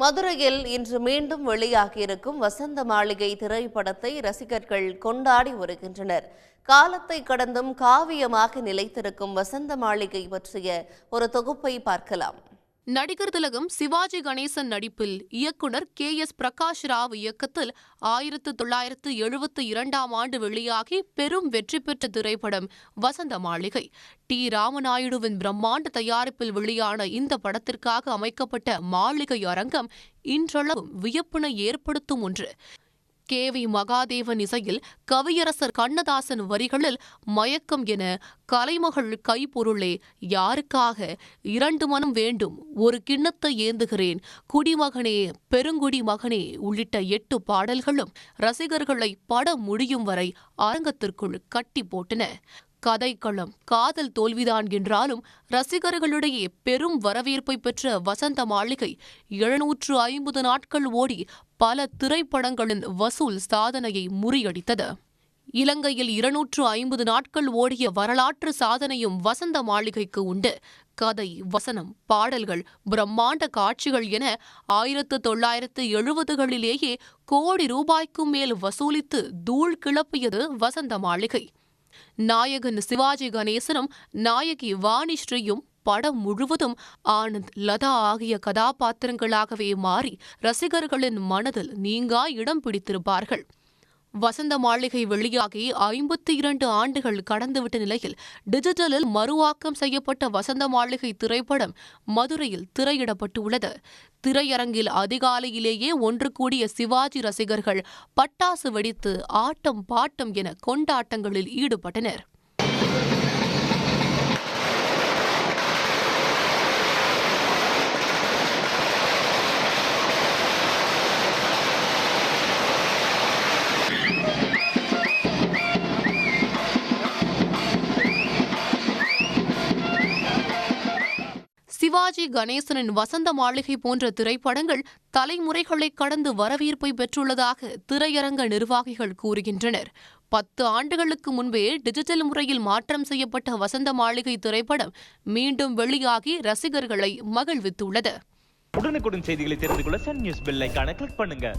மதுரையில் இன்று மீண்டும் வெளியாகியிருக்கும் வசந்த மாளிகை திரைப்படத்தை ரசிகர்கள் கொண்டாடி வருகின்றனர். காலத்தை கடந்தும் காவியமாக நிலைத்திருக்கும் வசந்த மாளிகை பற்றிய ஒரு தொகுப்பை பார்க்கலாம். நடிகர் திலகம் சிவாஜி கணேசன் நடிப்பில் இயக்குனர் KS பிரகாஷ் ராவ் இயக்கத்தில் 1972 வெளியாகி பெரும் வெற்றி பெற்ற திரைப்படம் வசந்த மாளிகை. ராமநாயுடுவின் பிரம்மாண்ட தயாரிப்பில் வெளியான இந்த படத்திற்காக அமைக்கப்பட்ட மாளிகை அரங்கம் இன்றளவும் வியப்பினை ஏற்படுத்தும் ஒன்று. KV மகாதேவன் இசையில் கவியரசர் கண்ணதாசன் வரிகளில் மயக்கம் என கலைமகள் கைப்பொருளே யாருக்காக 2 மனம் வேண்டும் ஒரு கிண்ணத்தை ஏந்துகிறேன் குடிமகனே பெருங்குடி மகனே உள்ளிட்ட 8 பாடல்களும் ரசிகர்களை படம் முடியும் வரை அரங்கத்திற்குள் கட்டி போட்டன. கதைக்களம் காதல் தோல்விதான் என்றாலும் ரசிகர்களிடையே பெரும் வரவேற்பை பெற்ற வசந்த மாளிகை 750 நாட்கள் ஓடி பல திரைப்படங்களின் வசூல் சாதனையை முறியடித்தது. இலங்கையில் 250 நாட்கள் ஓடிய வரலாற்று சாதனையும் வசந்த மாளிகைக்கு உண்டு. கதை, வசனம், பாடல்கள், பிரம்மாண்ட காட்சிகள் என 1970களிலேயே கோடி ரூபாய்க்கும் மேல் வசூலித்து தூள் கிளப்பியது வசந்த மாளிகை. நாயகன் சிவாஜி கணேசனும் நாயகி வாணிஸ்ரீயும் படம் முழுவதும் ஆனந்த், லதா ஆகிய கதாபாத்திரங்களாகவே மாறி ரசிகர்களின் மனதில் நீங்கா இடம் பிடித்திருப்பார்கள். வசந்த மாளிகை வெளியாகி 52 ஆண்டுகள் கடந்துவிட்ட நிலையில் டிஜிட்டலில் மறுவாக்கம் செய்யப்பட்ட வசந்த மாளிகை திரைப்படம் மதுரையில் திரையிடப்பட்டுள்ளது. திரையரங்கில் அதிகாலையிலேயே ஒன்று கூடிய சிவாஜி ரசிகர்கள் பட்டாசு வெடித்து ஆட்டம் பாட்டம் என கொண்டாட்டங்களில் ஈடுபட்டனர். சிவாஜி கணேசனின் வசந்த மாளிகை போன்ற திரைப்படங்கள் தலைமுறைகளை கடந்து வரவேற்பை பெற்றுள்ளதாக திரையரங்க நிர்வாகிகள் கூறுகின்றனர். 10 ஆண்டுகளுக்கு முன்பே டிஜிட்டல் முறையில் மாற்றம் செய்யப்பட்ட வசந்த மாளிகை திரைப்படம் மீண்டும் வெளியாகி ரசிகர்களை மகிழ்வித்துள்ளது. உடனுக்குடன் செய்திகளை தெரிந்து கொள்ள சன் நியூஸ் பெல் ஐகானை கிளிக் பண்ணுங்க.